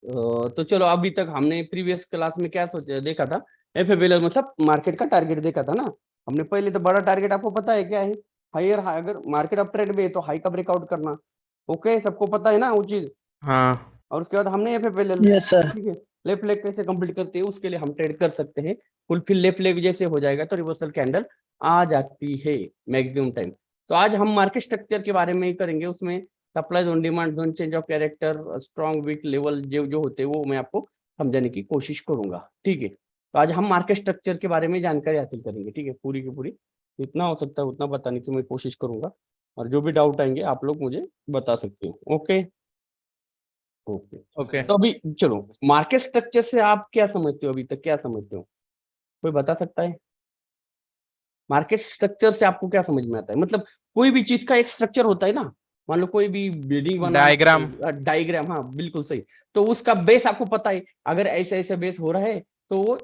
तो चलो अभी तक हमने प्रीवियस क्लास में क्या सोचा देखा था, एफएबीएल मतलब मार्केट का टारगेट देखा था ना हमने। पहले तो बड़ा टारगेट आपको पता है क्या है, हायर हाई, अगर मार्केट अप ट्रेंड में है तो हाई का ब्रेकआउट करना। ओके, सबको पता है ना वो चीज। हाँ और उसके बाद हमने एफएफएल, यस सर। ठीक है, लेफ्ट लेग कैसे कंप्लीट करते हैं उसके लिए हम ट्रेड कर सकते हैं। फुलफिल लेफ्ट लेग जैसे हो जाएगा तो रिवर्सल कैंडल आ जाती है मैक्सिमम टाइम। तो आज हम मार्केट स्ट्रक्चर के बारे में ही करेंगे, उसमें supply zone, demand zone, change of character, strong week level जो जो होते हैं वो मैं आपको समझाने की कोशिश करूंगा, ठीक है। तो आज हम मार्केट स्ट्रक्चर के बारे में जानकारी हासिल करेंगे, ठीक है, पूरी की पूरी। जितना हो सकता है उतना बताने की मैं कोशिश करूंगा, और जो भी डाउट आएंगे आप लोग मुझे बता सकते हो। Okay okay. ओके। तो अभी चलो मार्केट स्ट्रक्चर से आप क्या समझते हो, अभी तक क्या समझते हो, कोई बता सकता है? मार्केट स्ट्रक्चर से आपको क्या समझ में आता है? मतलब कोई भी चीज का एक स्ट्रक्चर होता है ना, मान लो कोई भी बिल्डिंग बनाना डायग्राम। है, डायग्राम, हाँ बिल्कुल सही। तो उसका बेस आपको पता है, अगर ऐसे ऐसे बेस हो रहा है तो वो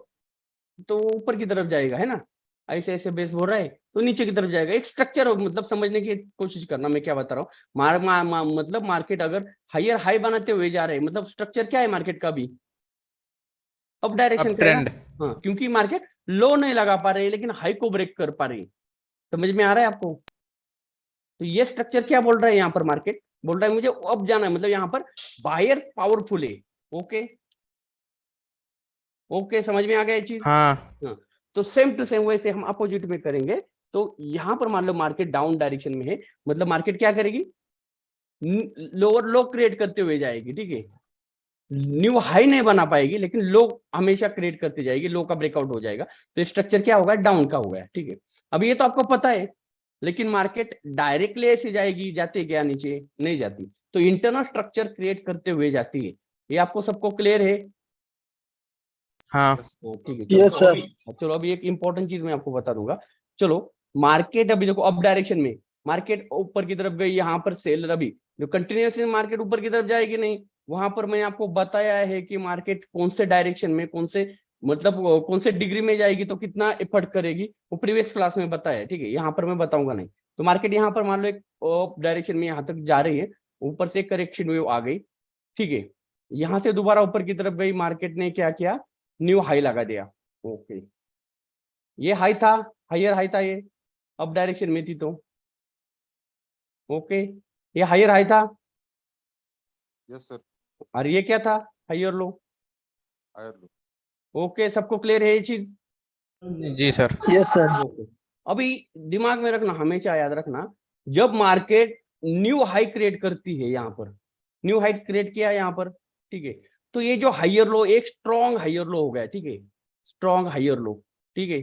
तो ऊपर की तरफ जाएगा, है ना। ऐसे ऐसे बेस हो रहा है तो नीचे की तरफ जाएगा। एक स्ट्रक्चर हो, मतलब समझने की कोशिश करना मैं क्या बता रहा हूँ। मतलब मार्केट अगर हायर हाई बनाते हुए जा रहे हैं, मतलब स्ट्रक्चर क्या है मार्केट का भी, अप डायरेक्शन अप का है ना। ट्रेंड। हाँ, क्योंकि मार्केट लो नहीं लगा पा रही है लेकिन हाई को ब्रेक कर पा रही है। समझ में आ रहा है आपको? तो ये स्ट्रक्चर क्या बोल रहा है यहाँ पर, मार्केट बोल रहा है मुझे अब जाना है, मतलब यहाँ पर बायर पावरफुल है। ओके ओके, समझ में आ गया ये चीज। हाँ हाँ, तो सेम टू सेम वैसे हम अपोजिट में करेंगे। तो यहाँ पर मान लो मार्केट डाउन डायरेक्शन में है, मतलब मार्केट क्या करेगी, लोअर लो क्रिएट करते हुए जाएगी, ठीक है। न्यू हाई नहीं बना पाएगी लेकिन लो हमेशा क्रिएट करती जाएगी, लो का ब्रेकआउट हो जाएगा तो स्ट्रक्चर क्या होगा, डाउन का होगा, ठीक है। अब ये तो आपको पता है, लेकिन मार्केट डायरेक्टली ऐसे जाएगी, जाती क्या नीचे नहीं जाती, तो इंटरनल स्ट्रक्चर क्रिएट करते हुए जाती है। ये आपको सबको क्लियर है? हाँ। ठीक है, यस सर। चलो अभी एक इंपॉर्टेंट चीज मैं आपको बता दूंगा। चलो मार्केट अभी देखो अप डायरेक्शन में, मार्केट ऊपर की तरफ गई, यहाँ पर सेलर अभी जो कंटिन्यूसली मार्केट ऊपर की तरफ जाएगी नहीं, वहां पर मैंने आपको बताया है कि मार्केट कौन से डायरेक्शन में, कौन से मतलब कौन से डिग्री में जाएगी तो कितना एफर्ट करेगी, वो प्रीवियस क्लास में बताया है, ठीक है। यहाँ पर मैं बताऊंगा नहीं। तो मार्केट यहाँ पर मान लो एक अप डायरेक्शन में यहाँ तक जा रही है, ऊपर से करेक्शन वेव आ गई, ठीक है। यहाँ से दोबारा ऊपर की तरफ गई, मार्केट ने क्या किया, न्यू हाई लगा दिया। ओके, ये हाई था, हायर हाई था ये, अब डायरेक्शन में थी तो। ओके, ये हायर हाई था, यस सर। और ये क्या था, higher low. Higher low. Okay, सबको क्लियर है ये चीज? जी सर। Yes sir. ओके, अभी दिमाग में रखना, हमेशा याद रखना, जब मार्केट न्यू हाई क्रिएट करती है, यहाँ पर न्यू हाई क्रिएट किया यहाँ पर, ठीक है, तो ये जो हायर लो एक स्ट्रॉन्ग हायर लो हो गया, ठीक है, स्ट्रॉन्ग हायर लो, ठीक है।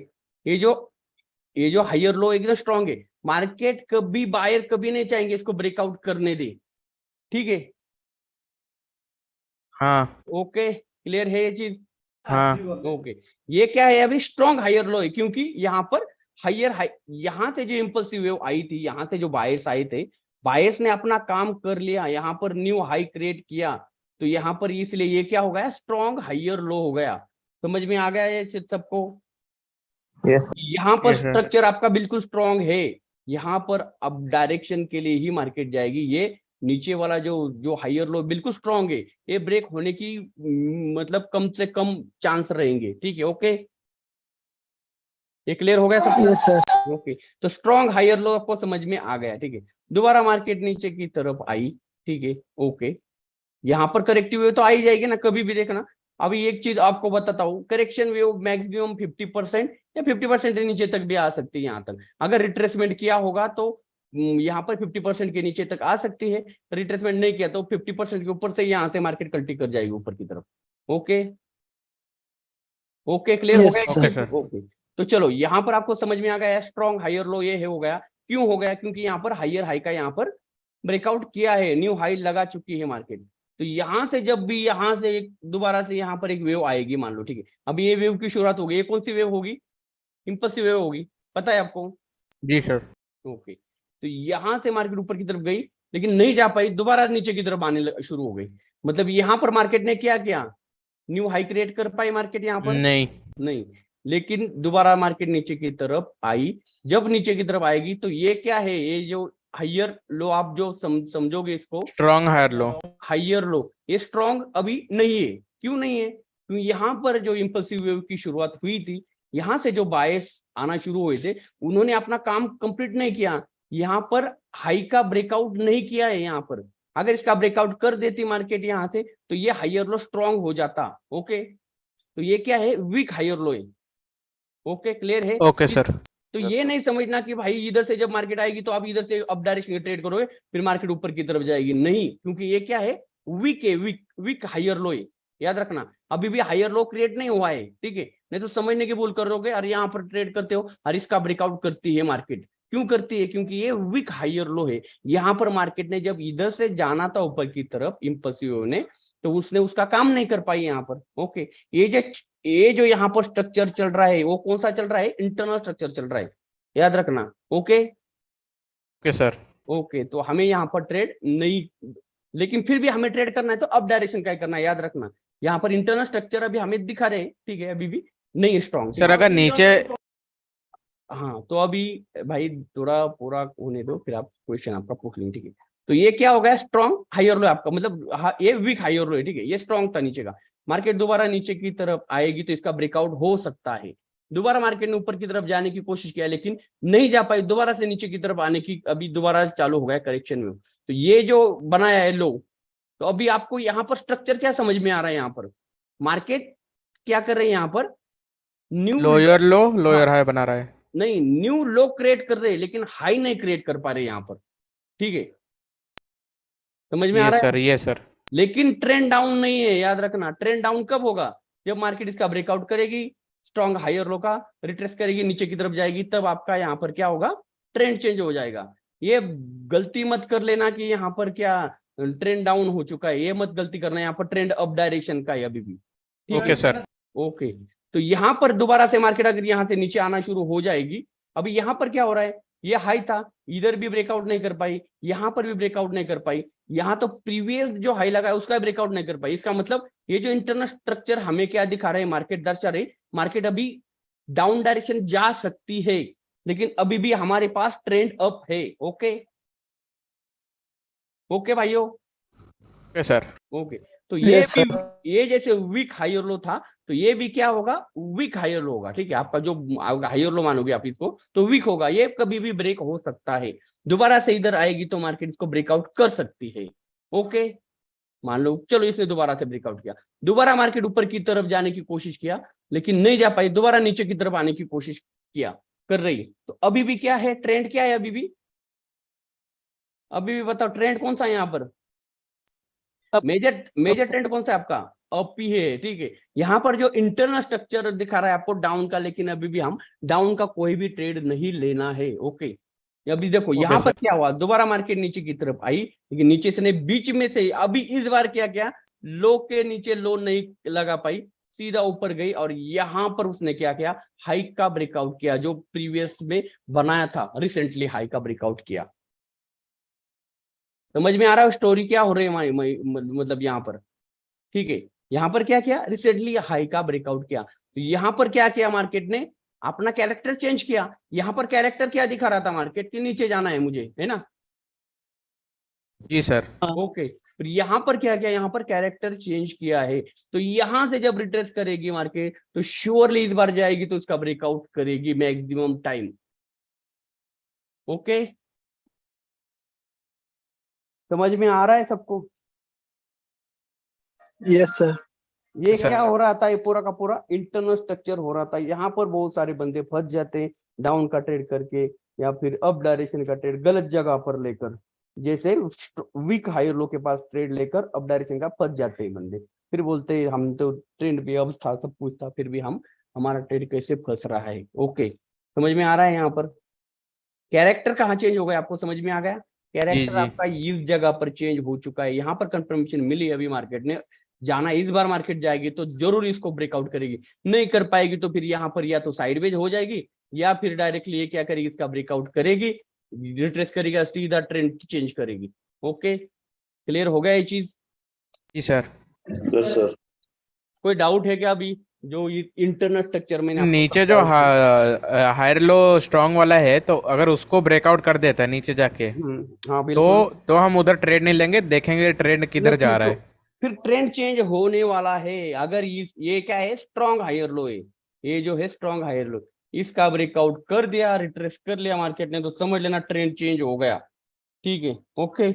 ये जो हायर लो एकदम स्ट्रॉन्ग है, मार्केट कभी बायर कभी नहीं चाहेंगे इसको ब्रेकआउट करने दे, ठीक है। हाँ ओके, क्लियर है ये चीज? हाँ। ओके, ये क्या है, अभी स्ट्रॉन्ग हायर लो है, क्योंकि यहाँ पर हायर हाई, यहाँ से जो इम्पल्सिव वेव आई थी, यहाँ से जो बायर्स आए थे, बायर्स ने अपना काम कर लिया, यहाँ पर न्यू हाई क्रिएट किया, तो यहाँ पर इसलिए ये क्या हो गया, स्ट्रॉन्ग हायर लो हो गया। समझ में आ गया ये चीज सबको? यस यहाँ पर यस सर। स्ट्रक्चर आपका बिल्कुल स्ट्रॉन्ग है, यहाँ पर अब डायरेक्शन के लिए ही मार्केट जाएगी। ये नीचे वाला जो जो हायर लो बिल्कुल स्ट्रॉन्ग है, ये ब्रेक होने की मतलब कम से कम चांस रहेंगे, ठीक है। ओके, ये क्लियर हो गया सबको? Yes sir. ओके, तो स्ट्रॉन्ग हायर लो आपको समझ में आ गया, ठीक है। दोबारा मार्केट नीचे की तरफ आई, ठीक है। ओके, यहाँ पर करेक्टिव वेव तो आ ही जाएगी ना, कभी भी देखना। अभी एक चीज आपको बताता हूँ, करेक्शन वेव मैक्सिमम 50% या 50% नीचे तक भी आ सकती है। यहाँ तक अगर रिट्रेसमेंट किया होगा तो यहाँ पर 50% के नीचे तक आ सकती है, रिट्रेसमेंट नहीं किया तो 50% के ऊपर से यहाँ से मार्केट कल्टी कर जाएगी ऊपर की तरफ। ओके ओके, क्लियर हो यस गया? Okay sir. सर। ओके, तो चलो यहाँ पर आपको समझ में आ गया स्ट्रॉन्ग हायर लो ये है हो गया। क्यों हो गया? क्योंकि यहाँ पर हायर हाई का यहाँ पर ब्रेकआउट किया है, न्यू हाई लगा चुकी है मार्केट। तो यहाँ से जब भी यहाँ से एक दोबारा से यहाँ पर एक वेव आएगी, मान लो, ठीक है, अब ये वेव की शुरुआत होगी, ये कौन सी वेव होगी, इंपल्सिव वेव होगी, पता है आपको? जी सर। ओके, तो यहाँ से मार्केट ऊपर की तरफ गई लेकिन नहीं जा पाई, दोबारा नीचे की तरफ आने शुरू हो गई। मतलब यहाँ पर मार्केट ने क्या किया, न्यू हाई क्रिएट कर पाई मार्केट यहाँ पर? नहीं। नहीं, लेकिन दोबारा मार्केट नीचे की तरफ आई। जब नीचे की तरफ आएगी तो ये क्या है, ये जो हायर लो आप जो समझोगे इसको, strong higher low. Higher low, ये स्ट्रॉन्ग अभी नहीं है। क्यों नहीं है? क्योंकि यहाँ पर जो इम्पल्सिव वेव की शुरुआत हुई थी, यहाँ से जो बायस आना शुरू हुए थे, उन्होंने अपना काम कंप्लीट नहीं किया, यहाँ पर हाई का ब्रेकआउट नहीं किया है। यहाँ पर अगर इसका ब्रेकआउट कर देती मार्केट यहाँ से, तो ये हायर लो स्ट्रॉन्ग हो जाता। ओके, तो ये क्या है? वीक हायर लो है। ओके, क्लियर है? Okay sir. तो Yes, ये sir. नहीं समझना कि भाई इधर से जब मार्केट आएगी तो आप इधर से अप डायरेक्शन में ट्रेड करोगे, फिर मार्केट ऊपर की तरफ जाएगी, नहीं। क्योंकि ये क्या है? वीक है, वीक हायर लो है। याद रखना, अभी भी हायर लो क्रिएट नहीं हुआ है, ठीक है? नहीं तो समझने की भूल करोगे, अरे यहाँ पर ट्रेड करते हो और इसका ब्रेकआउट करती है मार्केट। क्यों करती है? क्योंकि ये वीक हायर लो है। यहाँ पर मार्केट ने जब इधर से जाना था ऊपर की तरफ इम्पल्सिव ने, तो उसने उसका काम नहीं कर पाई यहाँ पर। ओके, ये जो यहाँ पर स्ट्रक्चर चल रहा है, वो कौन सा चल रहा है? इंटरनल स्ट्रक्चर चल रहा है, याद रखना। Okay okay sir. ओके, तो हमें यहाँ पर ट्रेड नहीं, लेकिन फिर भी हमें ट्रेड करना है तो अप डायरेक्शन का ही करना है, याद रखना। यहाँ पर इंटरनल स्ट्रक्चर अभी हमें दिखा रहे हैं, ठीक है, अभी भी नहीं स्ट्रॉन्ग। सर अगर नीचे, हाँ, तो अभी भाई थोड़ा पूरा होने दो, फिर आप क्वेश्चन आपका पूछ लेंगे, ठीक है? तो ये क्या हो गया? स्ट्रॉन्ग हायर लो आपका, मतलब ये वीक हायर लो है, ठीक है? ये स्ट्रॉन्ग था नीचे का। मार्केट दोबारा नीचे की तरफ आएगी तो इसका ब्रेकआउट हो सकता है। दोबारा मार्केट ने ऊपर की तरफ जाने की कोशिश किया, लेकिन नहीं जा पाई, दोबारा से नीचे की तरफ आने की अभी दोबारा चालू हो गया करेक्शन में। तो ये जो बनाया है लो, तो अभी आपको यहाँ पर स्ट्रक्चर क्या समझ में आ रहा है? यहाँ पर मार्केट क्या कर रहे हैं? यहाँ पर न्यू लोअर लो लोअर हाई बना रहा है। नहीं, न्यू लो क्रिएट कर रहे हैं, लेकिन हाई नहीं क्रिएट कर पा रहे यहाँ पर, ठीक है? समझ में आ ये रहा सर, है? ये सर। लेकिन ट्रेंड डाउन नहीं है, याद रखना। ट्रेंड डाउन कब होगा? जब मार्केट इसका ब्रेकआउट करेगी, स्ट्रॉन्ग हायर लो का रिट्रेस करेगी, नीचे की तरफ जाएगी, तब आपका यहाँ पर क्या होगा? ट्रेंड चेंज हो जाएगा। ये गलती मत कर लेना कि यहाँ पर क्या ट्रेंड डाउन हो चुका है, ये मत गलती करना। यहाँ पर ट्रेंड अप डायरेक्शन का है अभी भी, ठीक ओके है? सर। ओके, तो यहाँ पर दोबारा से मार्केट अगर यहाँ से नीचे आना शुरू हो जाएगी, अभी यहाँ पर क्या हो रहा है? ये हाई था, इधर भी ब्रेकआउट नहीं कर पाई, यहाँ पर भी ब्रेकआउट नहीं कर पाई, यहाँ तो प्रीवियस जो हाई लगा है उसका ब्रेकआउट नहीं कर पाई। इसका मतलब ये जो इंटरनल स्ट्रक्चर हमें क्या दिखा रहे हैं? मार्केट दर्शा रहे, मार्केट अभी डाउन डायरेक्शन जा सकती है, लेकिन अभी भी हमारे पास ट्रेंड अप है। ओके ओके भाइयों, ओके सर। ओके। तो ये Yes, भी, ये जैसे वीक हायर लो था, तो ये भी क्या होगा? वीक हायर लो होगा, ठीक है? आपका जो हायर लो मानोगे आप इसको, तो वीक होगा। ये कभी भी ब्रेक हो सकता है, दोबारा से इधर आएगी तो मार्केट इसको ब्रेकआउट कर सकती है। ओके, मान लो चलो इसने दोबारा से ब्रेकआउट किया, दोबारा मार्केट ऊपर की तरफ जाने की कोशिश किया, लेकिन नहीं जा पाई, दोबारा नीचे की तरफ आने की कोशिश किया, कर रही है। तो अभी भी क्या है? ट्रेंड क्या है? अभी भी बताओ, ट्रेंड कौन सा है यहाँ पर? मेजर ट्रेंड कौन सा है आपका? अप ही है, ठीक है? यहाँ पर जो इंटरनल स्ट्रक्चर दिखा रहा है आपको डाउन का, लेकिन अभी भी हम डाउन का कोई भी ट्रेड नहीं लेना है। ओके, अभी देखो यहाँ पर क्या हुआ? दोबारा मार्केट नीचे की तरफ आई, लेकिन नीचे से नहीं, बीच में से अभी इस बार क्या किया? लो के नीचे लो नहीं लगा पाई, सीधा ऊपर गई, और यहाँ पर उसने क्या किया? हाई का ब्रेकआउट किया, जो प्रीवियस में बनाया था, रिसेंटली हाई का ब्रेकआउट किया। समझ में आ रहा है स्टोरी क्या हो रही है? मतलब यहाँ पर, ठीक है? यहाँ पर क्या किया? रिसेंटली हाई का ब्रेकआउट किया, तो यहाँ पर क्या किया? मार्केट ने अपना कैरेक्टर चेंज किया। यहाँ पर कैरेक्टर क्या दिखा रहा था? मार्केट के नीचे जाना है मुझे, है ना? जी सर। ओके, फिर यहाँ पर क्या किया? यहाँ पर कैरेक्टर चेंज किया है, तो यहाँ से जब रिट्रेस करेगी मार्केट, तो श्योरली इस बार जाएगी तो इसका ब्रेकआउट करेगी मैक्सिमम टाइम। ओके, समझ में आ रहा है सबको? Yes, sir. ये सर। क्या हो रहा था? ये पूरा का पूरा इंटरनल स्ट्रक्चर हो रहा था। यहाँ पर बहुत सारे बंदे फंस जाते हैं डाउन का ट्रेड करके, या फिर अप डायरेक्शन का ट्रेड गलत जगह पर लेकर, जैसे वीक हायर लो के पास ट्रेड लेकर अप डायरेक्शन का फंस जाते हैं बंदे। फिर बोलते हैं हम तो ट्रेंड भी अब था, सब कुछ था, फिर भी हमारा ट्रेड कैसे फंस रहा है। ओके, समझ में आ रहा है? यहाँ पर कैरेक्टर कहाँ चेंज हो गया? आपको समझ में आ गया? कैरेक्टर जी। आपका इस जगह पर चेंज हो चुका है। यहाँ पर कंफर्मेशन मिली अभी मार्केट ने, जाना इस बार मार्केट जाएगी तो जरूर इसको ब्रेकआउट करेगी, नहीं कर पाएगी तो फिर यहाँ पर या तो साइडवेज हो जाएगी, या फिर डायरेक्टली ये क्या करेगी? इसका ब्रेकआउट करेगी, रिट्रेस करेगा, सीधा ट्रेंड चेंज करेगी। ओके, क्लियर हो गया ये चीज? जी सर। Yes, sir. कोई डाउट है क्या अभी? जो इंटरनल स्ट्रक्चर मैंने आपको नीचे जो समझाया उसमें। हायर लो स्ट्रांग वाला है, तो अगर उसको ब्रेकआउट कर देता है नीचे जाके, हाँ तो बिल्कुल। हम उधर ट्रेड नहीं लेंगे, देखेंगे ट्रेड किधर नहीं जा रहा तो है। फिर ट्रेंड चेंज होने वाला है। अगर ये क्या है, स्ट्रॉन्ग हायर लो है, ये जो है स्ट्रॉन्ग हायर लो, इसका ब्रेकआउट कर दिया, रिट्रेस कर लिया मार्केट ने, तो समझ लेना ट्रेंड चेंज हो गया। ठीक है, ओके।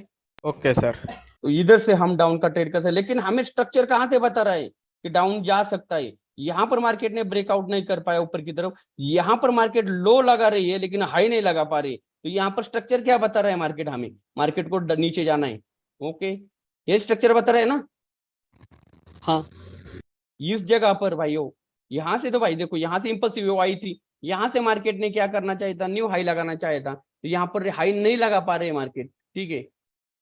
Okay sir. तो इधर से हम डाउन का ट्रेड कर सकते हैं, लेकिन हमें स्ट्रक्चर कहाँ से बता रहा है कि डाउन जा सकता है। यहाँ पर मार्केट ने ब्रेकआउट नहीं कर पाया ऊपर की तरफ, यहाँ पर मार्केट लो लगा रही है लेकिन हाई नहीं लगा पा रही, तो यहाँ पर स्ट्रक्चर क्या बता रहा है मार्केट, हमें मार्केट को नीचे जाना है। ओके, ये स्ट्रक्चर बता रहा है ना। हाँ, इस जगह पर भाइयों, यहाँ से तो भाई देखो, यहाँ से इंपल्सिव आई थी, यहाँ से मार्केट ने क्या करना चाहिए था, न्यू हाई लगाना चाहिए था, तो यहाँ पर हाई नहीं लगा पा रहे मार्केट। ठीक है,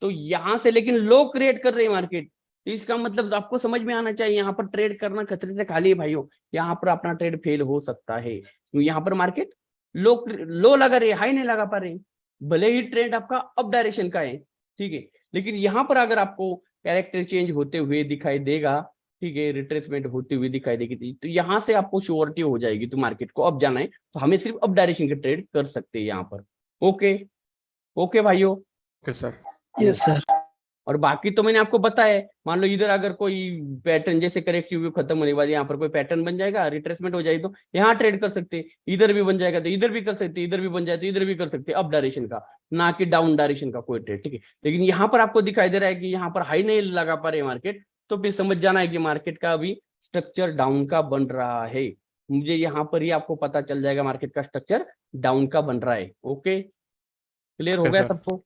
तो यहाँ से लेकिन लो क्रिएट कर रही है मार्केट, तो इसका मतलब आपको समझ में आना चाहिए, यहाँ पर ट्रेड करना खतरे से खाली है भाइयों। यहाँ पर अपना ट्रेड फेल हो सकता है, तो यहाँ पर मार्केट लो लो लगा रही है, हाई नहीं लगा पा रही, भले ही ट्रेंड आपका अप डायरेक्शन का है। ठीक है, लेकिन यहाँ पर अगर आपको कैरेक्टर चेंज होते हुए दिखाई देगा, ठीक है, रिट्रेसमेंट होती हुई दिखाई देगी, तो यहाँ से आपको श्योरिटी हो जाएगी, तो मार्केट को अब जाना है, तो हमें सिर्फ अप डायरेक्शन के ट्रेड कर सकते हैं यहाँ पर। ओके, ओके भाइयों। Okay sir. Yes sir. और बाकी तो मैंने आपको बताया है, मान लो इधर अगर कोई पैटर्न जैसे करेक्टिव व्यू खत्म होने के बाद यहाँ पर कोई पैटर्न बन जाएगा, रिट्रेसमेंट हो जाएगी, तो यहाँ ट्रेड कर सकते हैं, इधर भी बन जाएगा तो इधर भी कर सकते हैं, इधर भी बन जाए तो इधर भी कर सकते हैं, अप डायरेक्शन का, ना कि डाउन डायरेक्शन का कोई ट्रेड। ठीक है, लेकिन यहाँ पर आपको दिखाई दे रहा है कि यहाँ पर हाई नहीं लगा पा रहे मार्केट, तो फिर समझ जाना है कि मार्केट का अभी स्ट्रक्चर डाउन का बन रहा है। मुझे यहाँ पर ही आपको पता चल जाएगा मार्केट का स्ट्रक्चर डाउन का बन रहा है। ओके, क्लियर हो ओके गया सर। सबको।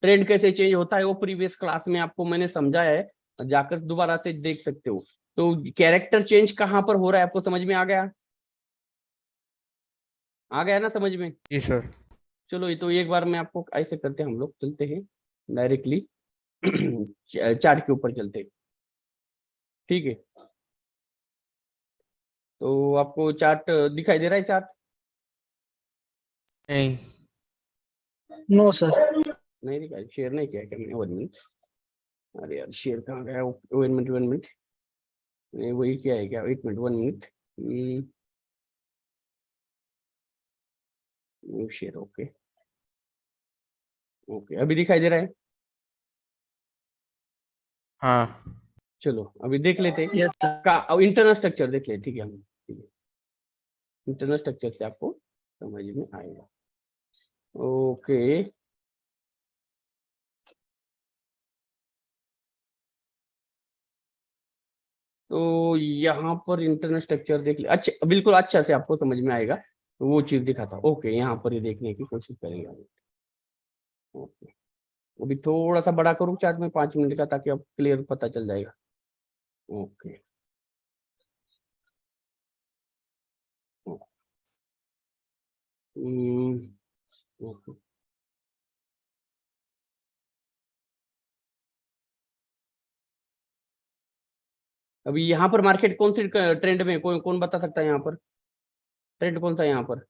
ट्रेंड कैसे चेंज होता है वो प्रीवियस क्लास में आपको मैंने समझाया है, जाकर दोबारा से देख सकते हो। तो कैरेक्टर चेंज कहाँ पर हो रहा है आपको समझ में आ गया, आ गया ना समझ में। जी सर। चलो, ये तो एक बार मैं आपको ऐसे करते हैं, हम लोग चलते हैं डायरेक्टली चार्ट के ऊपर चलते हैं। ठीक है, तो आपको चार्ट दिखाई दे रहा है, चार्ट नहीं। No sir. नहीं दिखाई, शेयर नहीं किया क्या मैंने, 1 मिनट। अरे यार, शेयर कहाँ गया, 1 मिनट 1 मिनट, नहीं वही क्या है क्या, 1 minute 1 minute. Share, okay okay, अभी दिखाई दे रहा है। हाँ। चलो अभी देख लेते हैं यस सर। का, अब इंटरनल स्ट्रक्चर देख लेते, ठीक है हम, ठीक है, इंटरनल स्ट्रक्चर से आपको समझ में आएगा। ओके, तो यहाँ पर इंटरनल स्ट्रक्चर देख ले, अच्छा बिल्कुल अच्छा से आपको समझ में आएगा, तो वो चीज दिखाता हूँ। ओके, यहाँ पर ये देखने की कोशिश करेंगे हम। ओके, अभी थोड़ा सा बड़ा करूँ चार्ट में 5 मिनट का, ताकि आप क्लियर पता चल जाएगा। ओके, ओके, अभी यहाँ पर मार्केट कौन सी ट्रेंड में, कौन कौन बता सकता है यहाँ पर ट्रेंड कौन सा है यहाँ पर।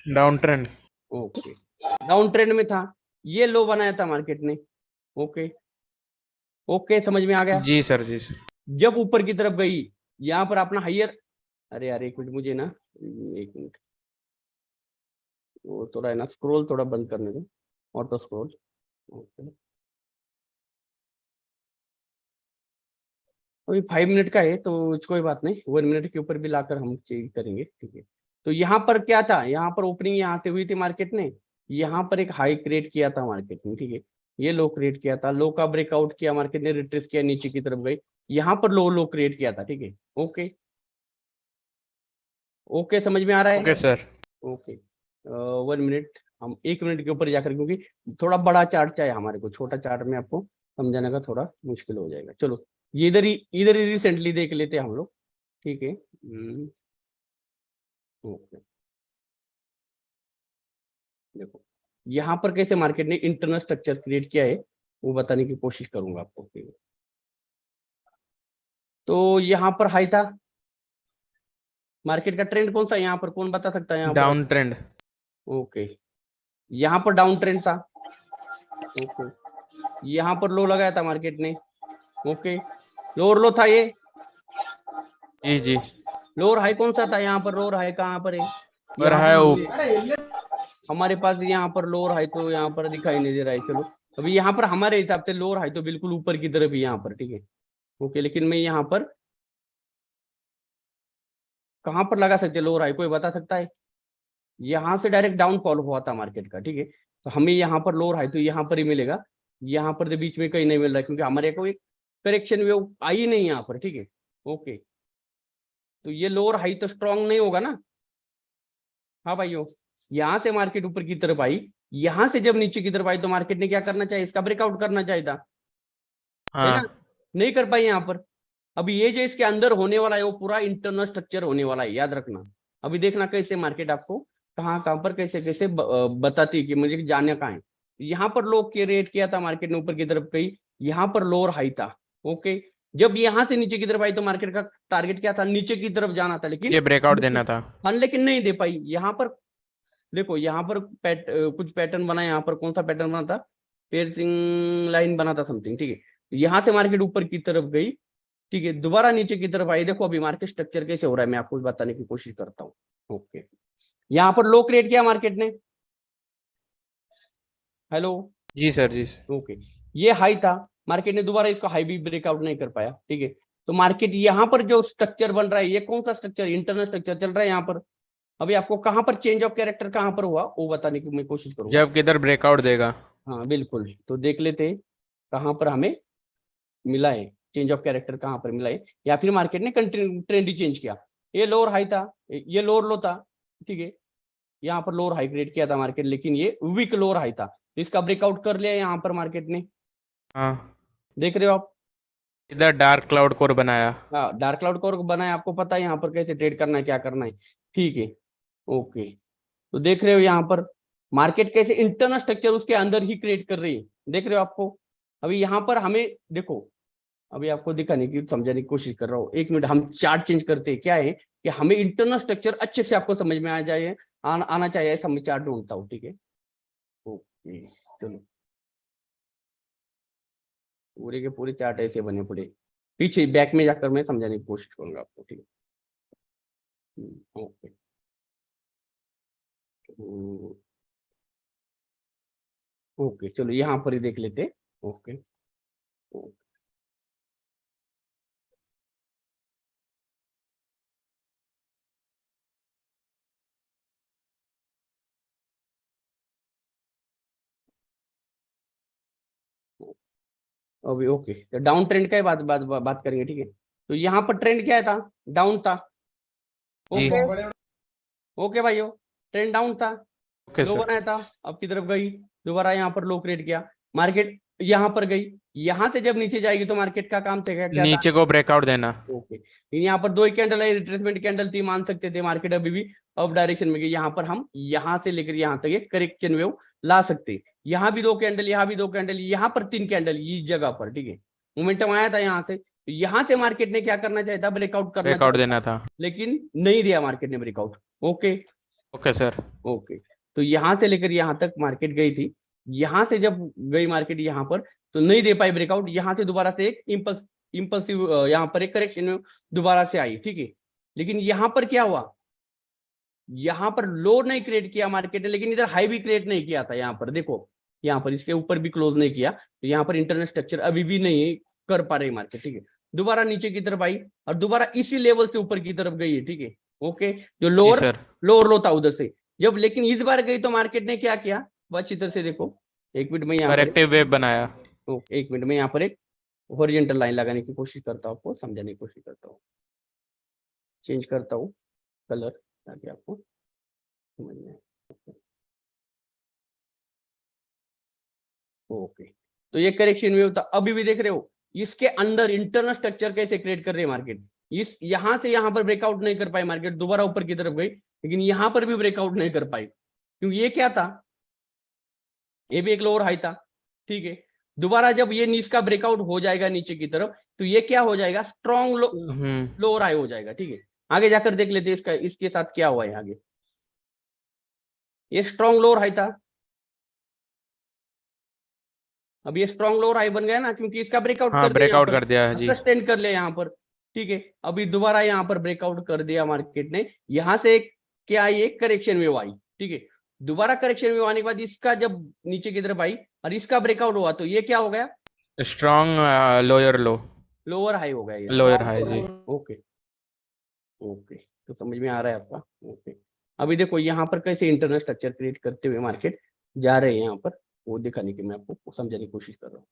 Down trend. Okay, down trend में था, ये लो बनाया था मार्केट ने। ओके, ओके समझ में आ गया। जी सर, जी सर। जब ऊपर की तरफ गई, यहाँ पर अपना हाइयर, अरे यार 1 मिनट मुझे ना, 1 मिनट, वो थोड़ा है ना, स्क्रॉल थोड़ा बंद करने दो, ऑटो स्क्रॉल। ओके, अभी 5 मिनट का है, तो कोई बात नहीं, 1 मिनट के ऊपर भी लाकर हम चेक करेंगे। ठीक है, तो यहाँ पर क्या था, यहाँ पर ओपनिंग यहाँ से हुई थी मार्केट ने, यहाँ पर एक हाई क्रिएट किया था मार्केट ने। ठीक है, ये लो क्रिएट किया था, लो का ब्रेकआउट किया मार्केट ने, रिट्रेस किया, नीचे की तरफ गई, यहाँ पर लो लो क्रिएट किया था। ठीक है, ओके ओके, समझ में आ रहा है। Okay sir. ओके, 1 मिनट, हम 1 मिनट के ऊपर जाकर, क्योंकि थोड़ा बड़ा चार्ट चाहिए हमारे को, छोटा चार्ट में आपको समझाने का थोड़ा मुश्किल हो जाएगा। चलो, ये इधर ही रिसेंटली देख लेते हैं हम लोग। ठीक है, ओके, देखो यहाँ पर कैसे मार्केट ने इंटरनल स्ट्रक्चर क्रिएट किया है, वो बताने की कोशिश करूंगा आपको। ठीक है, तो यहाँ पर हाई था, मार्केट का ट्रेंड कौन सा है यहाँ पर, कौन बता सकता है यहाँ पर। Down trend. ओके, यहाँ पर डाउन ट्रेंड था। ओके, यहाँ पर लो लगाया था मार्केट ने, ओके, लोअर लो था ये, जी जी। लोअर हाई कौन सा था यहाँ पर, लोअर हाई कहाँ पर है, पर यहाँ है पर हमारे पास यहाँ पर लोअर हाई तो यहाँ पर दिखाई नहीं दे रहा है। चलो अभी यहाँ पर हमारे हिसाब से लोअर हाई तो बिल्कुल ऊपर की तरफ ही यहाँ पर, ठीक है। ओके, लेकिन मैं यहाँ पर कहाँ पर लगा सकते लोअर हाई, कोई बता सकता है? यहाँ से डायरेक्ट डाउनफॉल हुआ था मार्केट का, ठीक है। तो हमें यहाँ पर लोअर हाई तो यहाँ पर ही मिलेगा, यहाँ पर तो बीच में कहीं नहीं मिल रहा है, क्योंकि हमारे को एक करेक्शन वेव आई नहीं यहाँ पर, ठीक है। ओके, तो ये लोअर हाई तो स्ट्रांग नहीं होगा ना। हाँ भाइयों, यहाँ से मार्केट ऊपर की तरफ आई, यहाँ से जब नीचे की तरफ आई तो मार्केट ने क्या करना चाहिए, इसका ब्रेकआउट करना चाहिए था, है ना। हाँ नहीं कर पाई यहाँ पर। अभी ये जो इसके अंदर होने वाला है वो पूरा इंटरनल स्ट्रक्चर होने वाला है, याद रखना। अभी देखना कैसे मार्केट आपको कहाँ कहाँ पर कैसे कैसे बताती है कि मुझे जाने कहाँ है। यहाँ पर लो के रेट किया था मार्केट ने ऊपर की तरफ गई, यहाँ पर लोअर हाई था। ओके, जब यहाँ से नीचे की तरफ आई तो मार्केट का टारगेट क्या था, नीचे की तरफ जाना था, लेकिन ये ब्रेकआउट देना था। हाँ लेकिन नहीं दे पाई। यहाँ पर देखो, यहाँ पर कुछ पैटर्न बना, यहाँ पर कौन सा पैटर्न बना था, पेयर्सिंग लाइन बना था समथिंग, ठीक है। यहाँ से मार्केट ऊपर की तरफ गई, ठीक है, दोबारा नीचे की तरफ आई। देखो अभी मार्केट स्ट्रक्चर कैसे हो रहा है, मैं आपको बताने की कोशिश करता हूँ। ओके, यहाँ पर लो क्रिएट किया मार्केट ने, हेलो, जी सर जी सर। ओके, ये हाई था, मार्केट ने दोबारा इसको हाई भी ब्रेकआउट नहीं कर पाया, ठीक है। तो मार्केट यहाँ पर जो स्ट्रक्चर बन रहा है, ये कौन सा स्ट्रक्चर, इंटरनल स्ट्रक्चर चल रहा है यहाँ पर। अभी आपको कहाँ पर चेंज ऑफ कैरेक्टर कहाँ पर हुआ वो बताने की मैं कोशिश करूंगा। जब किधर ब्रेकआउट देगा। हाँ बिल्कुल, तो देख लेते हैं कहाँ पर हमें मिला है चेंज ऑफ कैरेक्टर, कहाँ पर मिला है, या फिर मार्केट ने ट्रेंड ही चेंज किया। ये लोअर हाई था, ये लोअर लो था, ठीक है। यहाँ पर लोअर हाई क्रिएट किया था मार्केट, लेकिन ये वीक लोअर हाई था, तो इसका ब्रेकआउट कर लिया यहाँ पर मार्केट ने। हाँ, देख रहे हो आप, इधर डार्क क्लाउड कोर बनाया। हाँ डार्क क्लाउड कोर बनाया, आपको पता है यहाँ पर कैसे ट्रेड करना है, क्या करना है, ठीक है। ओके, तो देख रहे हो यहाँ पर मार्केट कैसे इंटरनल स्ट्रक्चर उसके अंदर ही क्रिएट कर रही है, देख रहे हो आपको। अभी यहाँ पर हमें देखो, अभी आपको दिखाने की समझाने की कोशिश कर रहा हूँ, एक मिनट हम चार्ट चेंज करते हैं। क्या है कि हमें इंटरनल स्ट्रक्चर अच्छे से आपको समझ में आ जाए, आना चाहिए, ऐसा मैं चार्ट ढूंढता हूँ, ठीक है। ओके, चलो, पूरे के पूरे चार्ट ऐसे बने पड़े, पीछे बैक में जाकर मैं समझाने की कोशिश करूंगा आपको, ठीक है। ओके, ओके, चलो यहाँ पर ही देख लेते। ओके, अभी ओके, तो डाउन ट्रेंड का ही बात करेंगे, ठीक है। तो यहाँ पर ट्रेंड क्या था, डाउन था। जी। ओके, ओके भाइयों, ट्रेंड डाउन था, ओके लो सर। बनाया था, अब की तरफ गई, दोबारा यहाँ पर लो क्रिएट किया, मार्केट यहाँ पर गई, यहाँ से जब नीचे जाएगी तो मार्केट का काम था क्या था, नीचे को ब्रेकआउट देना। ओके। यहाँ पर दो ही कैंडल है, रिट्रेसमेंट कैंडल थी, मान सकते थे मार्केट अभी भी अप डायरेक्शन में गई। यहाँ पर हम यहाँ से लेकर यहाँ तक एक करेक्शन वेव ला सकते, यहाँ भी दो कैंडल, यहाँ भी दो कैंडल, यहाँ पर तीन कैंडल इस जगह पर, ठीक है। मोमेंटम आया था यहाँ से, तो यहाँ से मार्केट ने क्या करना चाहिए था, ब्रेकआउट करना ब्रेकआउट चाहिए देना था, था। लेकिन नहीं दिया मार्केट ने breakout. Okay, okay sir. Okay, तो यहाँ से लेकर यहाँ तक मार्केट गई थी, यहाँ से जब गई मार्केट यहाँ पर तो नहीं दे पाई ब्रेकआउट, यहाँ से दोबारा से एक इंपल्सिव यहाँ पर एक करेक्शन दोबारा से आई, ठीक है। लेकिन यहाँ पर क्या हुआ, यहाँ पर लो नहीं क्रिएट किया मार्केट ने, लेकिन इधर हाई भी क्रिएट नहीं किया था। यहाँ पर देखो, यहाँ पर इसके ऊपर भी क्लोज नहीं किया, तो यहाँ पर इंटरनल स्ट्रक्चर अभी भी नहीं कर पा रही मार्केट, ठीक है। दोबारा नीचे की तरफ आई और दोबारा इसी लेवल से ऊपर की तरफ गई है, ठीक है। ओके, जो लोअर लो था उधर से जब, लेकिन इस बार गई तो मार्केट ने क्या किया, वो अच्छी तरह से देखो, एक मिनट में यहाँ पर, करेक्टिव वेव बनाया। तो एक मिनट में यहाँ पर एक हॉरिजॉन्टल लाइन लगाने की कोशिश करता हूँ, आपको समझाने की कोशिश करता हूँ, चेंज करता हूँ कलर ताकि आपको समझ में आए। ओके, तो ये करेक्शन वेव था, अभी भी देख रहे हो इसके अंदर इंटरनल स्ट्रक्चर कैसे क्रिएट कर रही है मार्केट। इस यहाँ से यहाँ पर ब्रेकआउट नहीं कर पाई मार्केट, दोबारा ऊपर की तरफ गई, लेकिन यहाँ पर भी ब्रेकआउट नहीं कर पाई, क्योंकि ये क्या था, ये भी एक लोअर हाई था, ठीक है। दोबारा जब ये नीचे का ब्रेकआउट हो जाएगा नीचे की तरफ, तो ये क्या हो जाएगा, स्ट्रॉन्ग लोअर हाई हो जाएगा, ठीक है। आगे जाकर देख लेते हैं इसका, इसके साथ क्या हुआ है आगे। ये स्ट्रॉन्ग लोअर हाई था, अब ये स्ट्रॉन्ग लोअर हाई बन गया ना, क्योंकि इसका ब्रेकआउट हाँ कर दिया, ब्रेकआउट कर दिया जी। सस्टेन कर लिया यहाँ पर, ठीक है। अभी दोबारा यहाँ पर ब्रेकआउट कर दिया मार्केट ने, यहाँ से क्या आई, एक करेक्शन वेव आई, ठीक है। दोबारा करेक्शन वेव आने के बाद इसका जब नीचे की तरफ आई और इसका ब्रेकआउट हुआ, तो ये क्या हो गया, स्ट्रॉन्ग लोअर लो, लोअर हाई हो गया ये। लोअर हाई जी। ओके ओके, तो समझ में आ रहा है आपका। ओके, अभी देखो यहाँ पर कैसे इंटरनल स्ट्रक्चर क्रिएट करते हुए मार्केट जा रहे हैं, यहाँ पर वो दिखाने की मैं आपको समझाने की कोशिश कर रहा हूँ।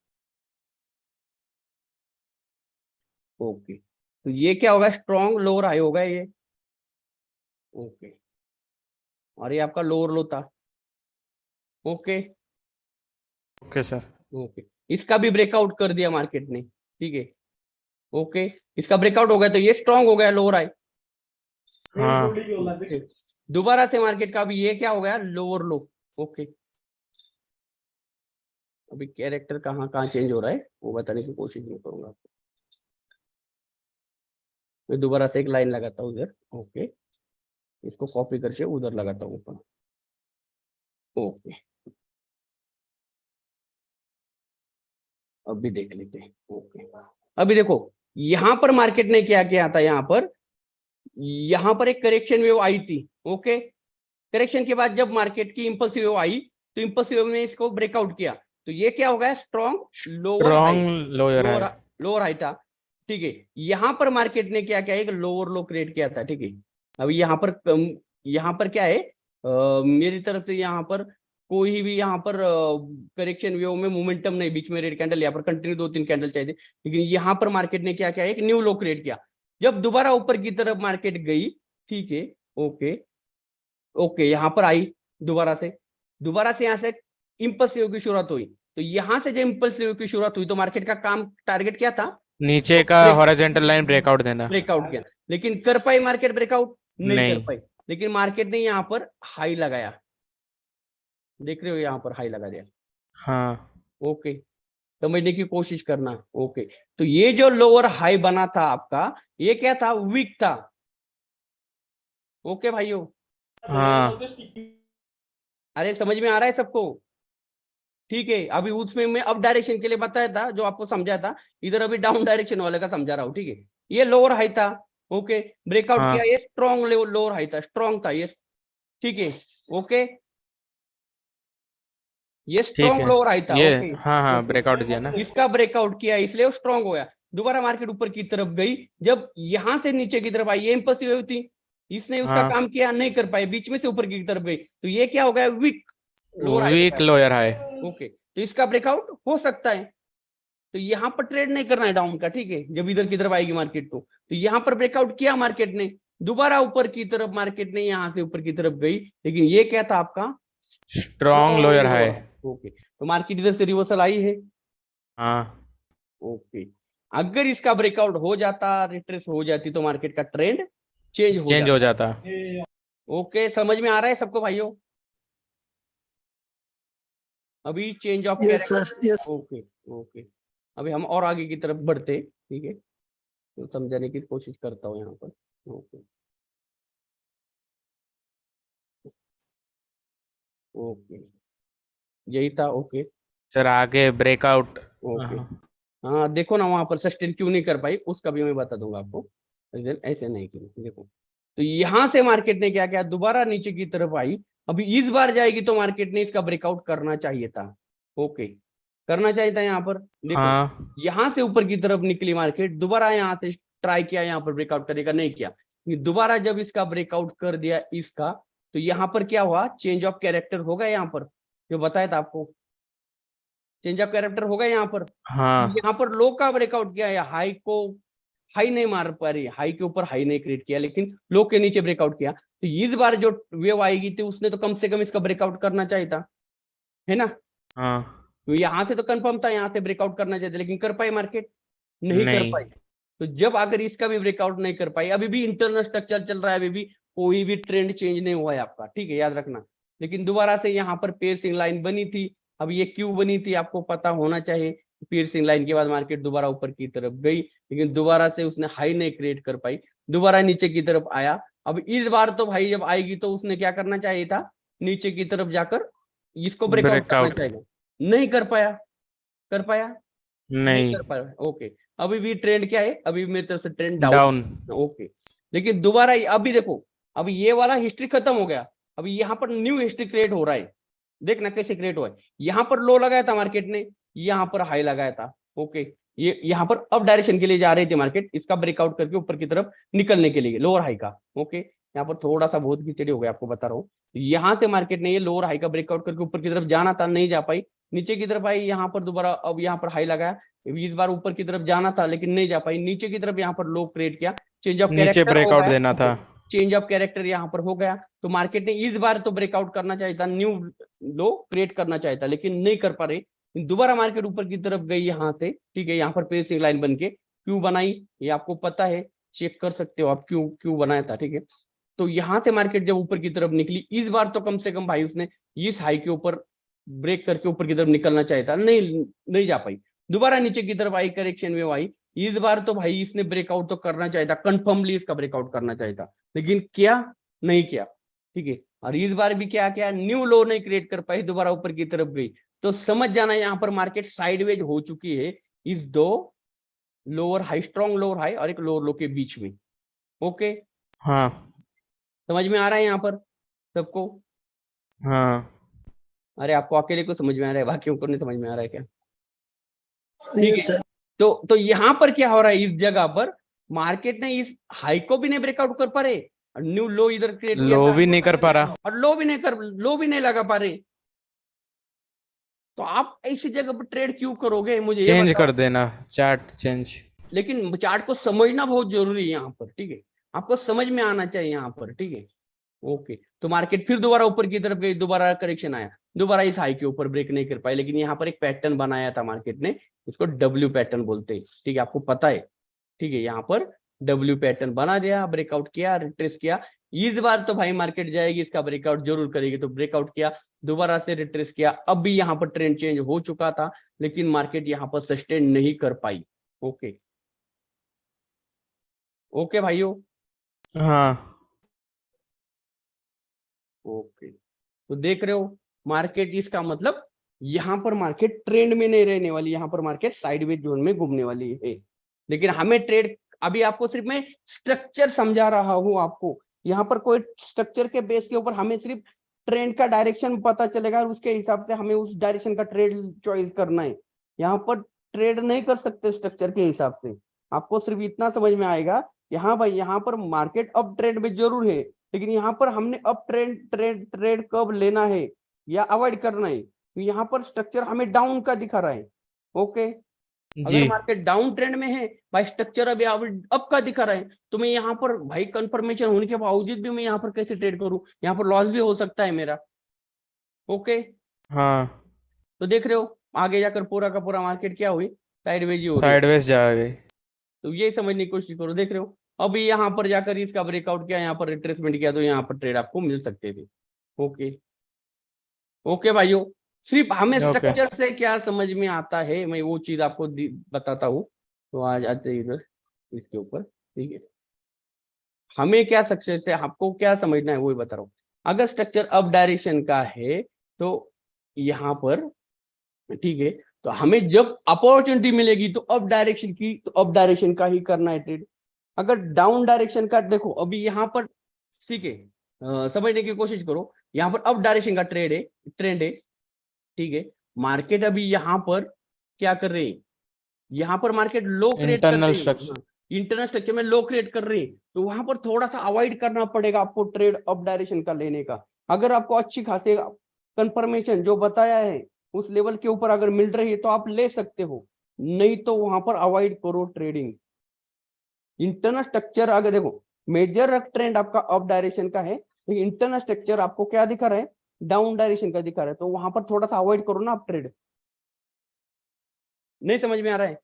ओके, तो ये क्या होगा, स्ट्रॉन्ग लोअर हाई होगा ये। ओके, और ये आपका लोअर लो था। Okay okay sir. ओके, इसका भी ब्रेकआउट कर दिया मार्केट ने, ठीक है। ओके, इसका ब्रेकआउट हो गया तो ये स्ट्रॉन्ग हो गया लोअर हाई। हाँ दोबारा से मार्केट का भी ये क्या हो गया, लोअर लो। ओके, अभी कैरेक्टर कहाँ कहाँ चेंज हो रहा है वो बताने की कोशिश नहीं करूंगा आपको। मैं दोबारा से एक लाइन लगाता हूँ उधर। ओके, इसको कॉपी करके उधर लगाता हूँ ऊपर। ओके, अभी देख लेते हैं। ओके, अभी देखो यहाँ पर मार्केट ने क्या किया था, यहाँ पर एक करेक्शन वेव आई थी। ओके, करेक्शन के बाद जब मार्केट की इंपल्सिव वेव आई, तो इंपल्सिव वेव ने इसको ब्रेकआउट किया, तो ये क्या हो गया, स्ट्रॉन्ग लोअर हाई था, ठीक है। यहाँ पर मार्केट ने क्या किया, एक लोअर लो क्रिएट किया था, ठीक है। अभी यहाँ पर क्या है, मेरी तरफ से यहाँ पर कोई भी यहाँ पर करेक्शन वेव में मोमेंटम नहीं, बीच में रेड कैंडल, यहाँ पर कंटिन्यू 2-3 कैंडल चाहिए थे, लेकिन यहाँ पर मार्केट ने क्या किया, एक न्यू लो क्रिएट किया। जब दोबारा ऊपर की तरफ मार्केट गई, ठीक है। ओके ओके, यहाँ पर आई दोबारा से यहाँ से इंपल्सिव की शुरुआत हुई, तो यहाँ से जब इंपल्सिव की शुरुआत हुई तो मार्केट का काम, टारगेट क्या था, नीचे का हॉरिजॉन्टल लाइन ब्रेकआउट देना। ब्रेकआउट किया, लेकिन कर पाई मार्केट ब्रेकआउट नहीं कर नहीं। पाई, लेकिन मार्केट ने यहाँ पर हाई लगाया, देख रहे हो, यहाँ पर हाई लगा दिया। हाँ ओके, समझने की कोशिश करना। ओके, तो ये जो लोअर हाई बना था आपका, ये क्या था, वीक था। ओके भाइयों, हाँ अरे समझ में आ रहा है सबको, ठीक है। अभी उसमें मैं अप डायरेक्शन के लिए बताया था, जो आपको समझा था, इधर अभी डाउन डायरेक्शन वाले का समझा रहा हूँ, ठीक है। ये लोअर हाई था, ओके, ब्रेकआउट हाँ। किया, ये स्ट्रॉन्ग लोअर हाई था, स्ट्रॉन्ग था ये, ठीक है। ओके, ये ठीक स्ट्रॉन्ग है लोअर हाई था। ये। ओके, हाँ हाँ ब्रेकआउट दिया ना। इसका ब्रेकआउट किया इसलिए वो स्ट्रॉन्ग हो गया। दोबारा मार्केट ऊपर की तरफ गई, जब यहां से नीचे की तरफ आई, ये इंपल्सिव थी, इसने उसका हाँ। काम किया, नहीं कर पाई, बीच में से ऊपर की तरफ गई, तो ये क्या हो गया, week week lower high. Okay, तो इसका ब्रेकआउट हो सकता है, तो यहाँ पर ट्रेड नहीं करना है डाउन का, ठीक है। जब इधर की तरफ आएगी मार्केट तो यहाँ पर ब्रेकआउट किया मार्केट ने, दोबारा ऊपर की तरफ मार्केट ने यहाँ से ऊपर की तरफ गई, लेकिन ये क्या था आपका, स्ट्रॉन्ग लोअर हाई। ओके, तो मार्केट इधर से रिवर्सल आई है। हाँ ओके, अगर इसका ब्रेकआउट हो जाता, रिट्रेस हो जाती, तो मार्केट का ट्रेंड चेंज हो जाता। ओके, समझ में आ रहा है सबको भाइयों, अभी change of yes sir, yes. Okay okay, अभी हम और आगे की तरफ बढ़ते, ठीक है, तो समझाने की कोशिश करता हूँ यहाँ पर। ओके ओके, यही था। ओके सर आगे ब्रेकआउट। ओके, हाँ देखो ना, वहां पर सस्टेन क्यों नहीं कर पाई, उसका भी मैं बता दूंगा आपको, ऐसे नहीं की, देखो। तो यहाँ से मार्केट ने क्या किया, दोबारा नीचे की तरफ आई, अभी इस बार जाएगी तो मार्केट ने इसका ब्रेकआउट करना चाहिए था। ओके, करना चाहिए था यहाँ पर, देखो। हाँ यहाँ से ऊपर की तरफ निकली मार्केट, दोबारा यहाँ से ट्राई किया, यहाँ पर ब्रेकआउट करेगा, नहीं किया, दोबारा जब इसका ब्रेकआउट कर दिया इसका, तो यहाँ पर क्या हुआ, चेंज ऑफ कैरेक्टर होगा, यहाँ पर जो बताया था आपको, चेंज ऑफ कैरेक्टर होगा यहाँ पर। हाँ। यहाँ पर लो का ब्रेकआउट किया है, हाई को हाई नहीं मार पा रही, हाई के ऊपर हाई नहीं क्रिएट किया, लेकिन लो के नीचे ब्रेकआउट किया, तो इस बार जो वेव आएगी थी उसने तो कम से कम इसका ब्रेकआउट करना चाहिए था, है ना। हाँ तो यहाँ से तो कंफर्म था, यहाँ से ब्रेकआउट करना चाहिए, लेकिन कर पाई मार्केट, नहीं कर पाई। तो जब अगर इसका भी ब्रेकआउट नहीं कर पाई, अभी भी इंटरनल स्ट्रक्चर चल रहा है, अभी भी कोई भी ट्रेंड चेंज नहीं हुआ है आपका, ठीक है, याद रखना। लेकिन दोबारा से यहाँ पर पेयर्सिंग लाइन बनी थी, अब ये क्यों बनी थी आपको पता होना चाहिए। पेयर्सिंग लाइन के बाद मार्केट दोबारा ऊपर की तरफ गई, लेकिन दोबारा से उसने हाई नहीं क्रिएट कर पाई, दोबारा नीचे की तरफ आया। अब इस बार तो भाई जब आएगी तो उसने क्या करना चाहिए था, नीचे की तरफ जाकर इसको ब्रेकआउट करना चाहिए, नहीं कर पाया, कर पाया? नहीं, कर पाया। ओके, अभी भी ट्रेंड क्या है? अभी मेरी तरफ से ट्रेंड डाउन। डाउन। ओके, लेकिन दोबारा अभी देखो, अभी ये वाला हिस्ट्री खत्म हो गया, अभी यहाँ पर न्यू हिस्ट्री क्रिएट हो रहा है। देखना कैसे क्रिएट हुआ है। यहाँ पर लो लगाया था मार्केट ने, यहाँ पर हाई लगाया था। ओके, ये यहाँ पर अप डायरेक्शन के लिए जा रही थी मार्केट, इसका ब्रेकआउट करके ऊपर की तरफ निकलने के लिए लोअर हाई का। ओके, यहाँ पर थोड़ा सा बहुत खिचड़ी हो गया, आपको बता रहा हूँ। यहाँ से मार्केट ने ये लोअर हाई का ब्रेकआउट करके ऊपर की तरफ जाना था, नहीं जा पाई, नीचे की तरफ आई, यहाँ पर दोबारा अब यहाँ पर हाई लगाया, इस बार ऊपर की तरफ जाना था लेकिन नहीं जा पाई, नीचे की तरफ यहाँ पर लो क्रिएट किया, चेंज ऑफ नीचे कैरेक्टर हो ब्रेकआउट गया। देना था। चेंज ऑफ कैरेक्टर यहाँ पर हो गया, तो मार्केट ने इस बार तो ब्रेकआउट करना चाहिए था, न्यू लो क्रिएट करना चाहिए था, लेकिन नहीं कर पा रहे। दोबारा मार्केट ऊपर की तरफ गई यहाँ से, ठीक है, यहाँ पर पेसिंग लाइन बन के क्यों बनाई ये आपको पता है, चेक कर सकते हो आप क्यों क्यों बनाया था। ठीक है, तो यहाँ से मार्केट जब ऊपर की तरफ निकली, इस बार तो कम से कम भाई उसने इस हाई के ऊपर ब्रेक करके ऊपर की तरफ निकलना चाहिए था, नहीं जा पाई, दोबारा नीचे की तरफ आई, करेक्शन में आई। इस बार तो भाई इसने ब्रेकआउट तो करना चाहिए था, कंफर्मली इसका ब्रेकआउट करना चाहिए था, लेकिन क्या नहीं किया। ठीक है, और इस बार भी क्या किया, न्यू लो नहीं क्रिएट कर पाई, दोबारा ऊपर की तरफ गई। तो समझ जाना यहाँ पर मार्केट साइडवेज हो चुकी है इस दो lower high, strong lower high और एक लोअर लो के बीच में। ओके, हाँ समझ में आ रहा है यहाँ पर सबको? हाँ। अरे आपको अकेले को समझ में आ रहा है, बाकियों को नहीं समझ में आ रहा है क्या? ठीक Yes, है, sir. तो यहाँ पर क्या हो रहा है, इस जगह पर मार्केट ने इस हाई को भी नहीं ब्रेकआउट कर पा रहे, और न्यू लो इधर क्रिएट किया लो था, भी नहीं कर पा रहा। और लो भी नहीं लगा पा रहे। तो आप ऐसी जगह पर ट्रेड क्यों करोगे, मुझे ये चेंज बताओ। कर देना, चार्ट चेंज। लेकिन चार्ट को समझना बहुत जरूरी है यहाँ पर। ठीक है, आपको समझ में आना चाहिए यहाँ पर। ठीक है, ओके, तो मार्केट फिर दोबारा ऊपर की तरफ गई, दोबारा करेक्शन आया, दोबारा इस हाई के ऊपर ब्रेक नहीं कर पाई, लेकिन यहाँ पर एक पैटर्न बनाया था मार्केट ने, इसको डब्ल्यू पैटर्न बोलते हैं। ठीक है, आपको पता है। ठीक है, यहाँ पर डब्ल्यू पैटर्न बना दिया, ब्रेकआउट किया, रिट्रेस किया। इस बार तो भाई मार्केट जाएगी, इसका ब्रेकआउट जरूर करेगी, तो ब्रेकआउट किया, दोबारा से रिट्रेस किया। अब भी यहाँ पर ट्रेंड चेंज हो चुका था, लेकिन मार्केट यहाँ पर सस्टेन नहीं कर पाई। ओके, ओके भाइयों। हाँ ओके, तो देख रहे हो मार्केट, इसका मतलब यहाँ पर मार्केट ट्रेंड में नहीं रहने वाली, यहाँ पर मार्केट साइडवेज जोन में घूमने वाली है। लेकिन हमें ट्रेड, अभी आपको सिर्फ मैं स्ट्रक्चर समझा रहा हूँ आपको, यहाँ पर कोई स्ट्रक्चर के बेस के ऊपर हमें सिर्फ ट्रेंड का डायरेक्शन पता चलेगा और उसके हिसाब से हमें उस डायरेक्शन का ट्रेड चॉइस करना है। यहाँ पर ट्रेड नहीं कर सकते स्ट्रक्चर के हिसाब से। आपको सिर्फ इतना समझ में आएगा कि हाँ भाई, यहाँ पर मार्केट अप ट्रेंड में जरूर है, लेकिन यहाँ पर हमने अप ट्रेड कब लेना है या अवॉइड करना है, तो यहाँ पर स्ट्रक्चर हमें डाउन का दिखा रहा है। ओके, अगर जी। मार्केट डाउन ट्रेंड में है भाई, स्ट्रक्चर अभी अप का दिखा रहा है, तो मैं यहाँ पर भाई कंफर्मेशन होने के बावजूद भी मैं यहाँ पर कैसे ट्रेड करूं, यहाँ पर लॉस भी हो सकता है मेरा। ओके, हाँ, तो देख रहे हो आगे जाकर पूरा का पूरा मार्केट क्या हुई, साइडवेज ही हो रही है। साइडवेज जा गई। तो ये समझने की कोशिश करो। देख रहे हो अभी यहाँ पर जाकर इसका ब्रेकआउट किया, यहाँ पर रिट्रेसमेंट किया, तो यहाँ पर ट्रेड आपको मिल सकते थे। ओके, ओके भाइयों, सिर्फ हमें ओके। स्ट्रक्चर से क्या समझ में आता है, मैं वो चीज आपको बताता हूँ। तो आज आते इधर इसके ऊपर। ठीक है, हमें क्या स्ट्रक्चर से आपको क्या समझना है वही बता रहा हूँ। अगर स्ट्रक्चर अप डायरेक्शन का है तो यहाँ पर, ठीक है, तो हमें जब अपॉर्चुनिटी मिलेगी तो अप डायरेक्शन की, तो अप डायरेक्शन का ही करना है ट्रेड। अगर डाउन डायरेक्शन का, देखो अभी यहाँ पर, ठीक है, समझने की कोशिश करो, यहाँ पर अप डायरेक्शन का ट्रेंड है। ठीक है, मार्केट अभी यहाँ पर क्या कर रही है, यहाँ पर मार्केट लो क्रिएट कर इंटरनल रही है, स्ट्रक्चर। इंटरनल स्ट्रक्चर में लो क्रिएट कर रही है, तो वहां पर थोड़ा सा अवॉइड करना पड़ेगा आपको ट्रेड अप डायरेक्शन का लेने का। अगर आपको अच्छी खासी कंफर्मेशन जो बताया है उस लेवल के ऊपर अगर मिल रही है तो आप ले सकते हो, नहीं तो वहां पर अवॉइड करो ट्रेडिंग। इंटरनल स्ट्रक्चर अगर देखो, मेजर ट्रेंड आपका अप डायरेक्शन का है, लेकिन इंटरनल स्ट्रक्चर आपको क्या दिखा रहा है, डाउन डायरेक्शन का दिखा रहा है, तो वहां पर थोड़ा सा अवॉइड करो ना आप ट्रेड। नहीं समझ में आ रहा है?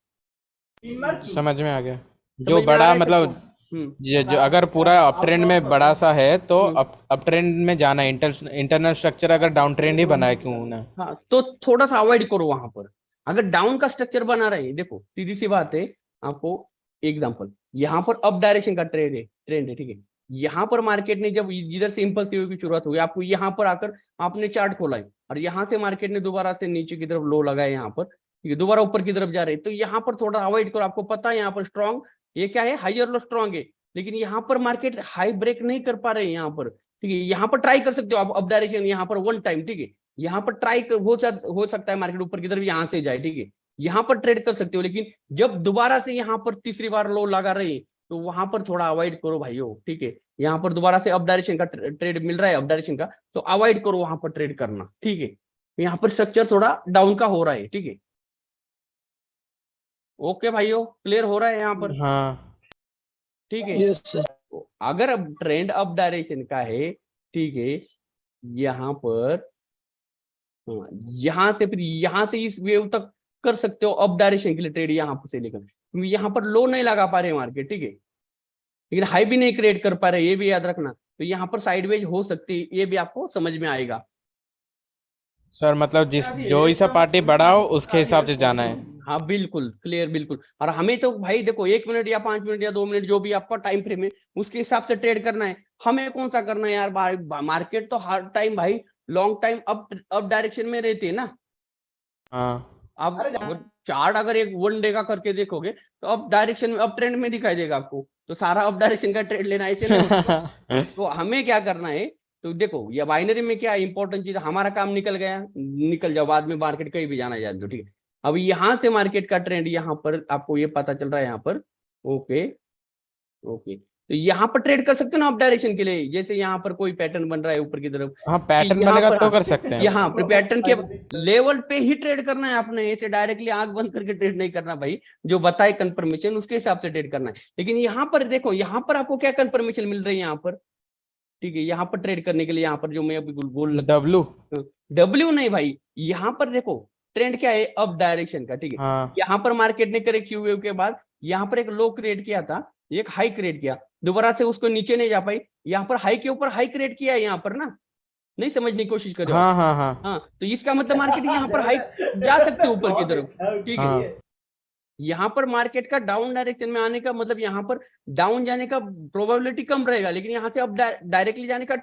समझ में आ गया। समझ जो में आ बड़ा रहा है मतलब सबको? जो अगर पूरा अप ट्रेंड में बड़ा सा है तो हम्म। अप ट्रेंड में जाना है। इंटरनल स्ट्रक्चर अगर डाउन ट्रेंड ही बना है क्यों ना। हाँ, तो थोड़ा सा अवॉइड करो वहां पर। अगर डाउन का स्ट्रक्चर बना रहे हैं, देखो सीधी सी बात है, आपको एग्जांपल, यहाँ पर अप डायरेक्शन का ट्रेंड है, ठीक है, यहाँ पर मार्केट ने जब इधर से इंपल्सिव की शुरुआत हुई, आपको यहाँ पर आकर आपने चार्ट खोला है, और यहाँ से मार्केट ने दोबारा से नीचे की तरफ लो लगाया यहाँ पर, ठीक है, दोबारा ऊपर की तरफ जा रहे हैं, तो यहाँ पर थोड़ा अवॉइड करो। आपको पता है यहाँ पर स्ट्रॉन्ग, ये क्या है, हाई और लो स्ट्रॉन्ग है, लेकिन यहाँ पर मार्केट हाई ब्रेक नहीं कर पा रहे हैं यहाँ पर। ठीक है, यहाँ पर ट्राई कर सकते हो आप अप डायरेक्शन, यहाँ पर वन टाइम। ठीक है, यहाँ पर ट्राई हो सकता है मार्केट ऊपर की तरफ यहाँ से जाए। ठीक है, यहाँ पर ट्रेड कर सकते हो, लेकिन जब दोबारा से यहाँ पर तीसरी बार लो लगा रहे हैं तो वहां पर थोड़ा अवॉइड करो भाइयों। ठीक है, यहाँ पर दोबारा से अप डायरेक्शन का ट्रेड मिल रहा है, अप डायरेक्शन का, तो अवॉइड करो वहां पर ट्रेड करना। ठीक है, यहाँ पर स्ट्रक्चर थोड़ा डाउन का हो रहा है। ठीक है, ओके भाइयों, क्लियर हो रहा है यहाँ पर? हाँ ठीक है, Yes, sir. तो अगर अब ट्रेंड अप डायरेक्शन का है, ठीक है, यहाँ पर हाँ, यहाँ से फिर यहाँ से इस वेव तक कर सकते हो अप डायरेक्शन के लिए ट्रेड, यहाँ पर से लेकर, क्योंकि यहाँ पर लो नहीं लगा पा रहे मार्केट। ठीक है, लेकिन हाई भी नहीं क्रिएट कर पा रहे, ये भी याद रखना। तो यहाँ पर साइडवेज हो सकती है, ये भी आपको समझ में आएगा। सर, मतलब जो ही सा पार्टी बड़ा हो उसके हिसाब से जाना है। हाँ बिल्कुल क्लियर, बिल्कुल। और हमें तो भाई देखो 1 मिनट या 5 मिनट या 2 मिनट जो भी आपका टाइम फ्रेम है उसके हिसाब से ट्रेड करना है। हमें कौन सा करना है यार, मार्केट तो हर टाइम भाई लॉन्ग टाइम अप डायरेक्शन में रहती है ना। हाँ अब चार्ट अगर एक वन डे का करके देखोगे तो अप डायरेक्शन में, अप ट्रेंड में दिखाई देगा आपको, तो सारा अप डायरेक्शन का ट्रेड लेना ऐसे नहीं होता। तो हमें क्या करना है, तो देखो ये बाइनरी में क्या इंपॉर्टेंट चीज, हमारा काम निकल गया, निकल जाओ, बाद में मार्केट कहीं भी जाना जाए तो। ठीक है, अब यहाँ से मार्केट का ट्रेंड यहाँ पर आपको ये पता चल रहा है यहाँ पर। ओके ओके, तो यहाँ पर ट्रेड कर सकते हो ना अप डायरेक्शन के लिए, जैसे यहाँ पर कोई पैटर्न बन रहा है ऊपर की तरफ, हाँ, पैटर्न यहाँ बनेगा पर तो कर सकते हैं। यहाँ पर पैटर्न के लेवल पे ही ट्रेड करना है आपने, ऐसे डायरेक्टली आंख बंद करके ट्रेड नहीं करना भाई, जो बताए कंफर्मेशन उसके हिसाब से ट्रेड करना है। लेकिन यहाँ पर देखो, यहाँ पर आपको क्या कंफर्मेशन मिल रही है यहाँ पर। ठीक है, यहाँ पर ट्रेड करने के लिए यहाँ पर जो मैं अभी बोल डब्लू डब्ल्यू नहीं भाई, यहाँ पर देखो ट्रेंड क्या है, अप डायरेक्शन का। ठीक है, हाँ यहाँ पर मार्केट ने करे क्यू वेव के बाद यहाँ पर एक लो क्रिएट किया था, एक हाई क्रिएट किया, दोबारा से उसको नीचे नहीं जा पाई, यहाँ पर हाई के ऊपर हाई क्रिएट किया है यहाँ पर ना, नहीं समझने की कोशिश करो। हाँ हाँ हाँ हाँ, तो इसका मतलब मार्केट यहाँ पर हाई जा सकते हैं ऊपर की तरफ। ठीक है, हाँ यहाँ पर मार्केट का डाउन डायरेक्शन में आने का मतलब यहाँ पर डाउन जाने का प्रोबेबिलिटी कम रहेगा, लेकिन यहाँ से अब डायरेक्टली जाने का